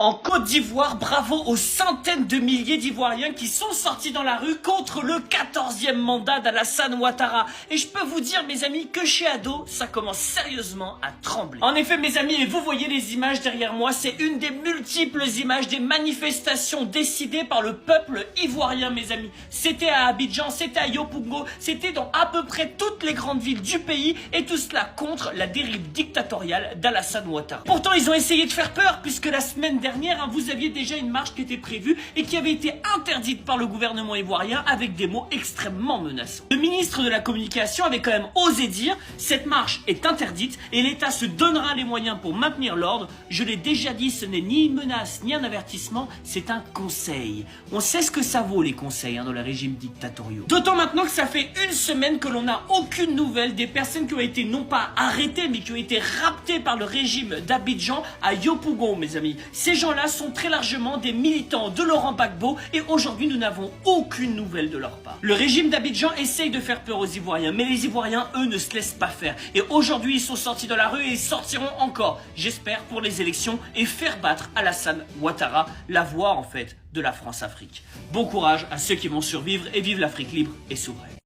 En Côte d'Ivoire, bravo aux centaines de milliers d'Ivoiriens qui sont sortis dans la rue contre le 14e mandat d'Alassane Ouattara. Et je peux vous dire, mes amis, que chez Ado, ça commence sérieusement à trembler. En effet, mes amis, et vous voyez les images derrière moi, c'est une des multiples images des manifestations décidées par le peuple ivoirien, mes amis. C'était à Abidjan, c'était à Yopougon, c'était dans à peu près toutes les grandes villes du pays, et tout cela contre la dérive dictatoriale d'Alassane Ouattara. Pourtant, ils ont essayé de faire peur, puisque la semaine dernière, vous aviez déjà une marche qui était prévue et qui avait été interdite par le gouvernement ivoirien avec des mots extrêmement menaçants. Le ministre de la Communication avait quand même osé dire « Cette marche est interdite et l'État se donnera les moyens pour maintenir l'ordre. Je l'ai déjà dit, ce n'est ni une menace ni un avertissement, c'est un conseil. » On sait ce que ça vaut les conseils dans les régimes dictatoriaux. D'autant maintenant que ça fait une semaine que l'on n'a aucune nouvelle des personnes qui ont été non pas arrêtées mais qui ont été raptées par le régime d'Abidjan à Yopougon, mes amis. Ces gens-là sont très largement des militants de Laurent Gbagbo et aujourd'hui nous n'avons aucune nouvelle de leur part. Le régime d'Abidjan essaye de faire peur aux Ivoiriens, mais les Ivoiriens, eux, ne se laissent pas faire. Et aujourd'hui, ils sont sortis dans la rue et ils sortiront encore, j'espère, pour les élections et faire battre Alassane Ouattara, la voix en fait de la France-Afrique. Bon courage à ceux qui vont survivre et vive l'Afrique libre et souveraine.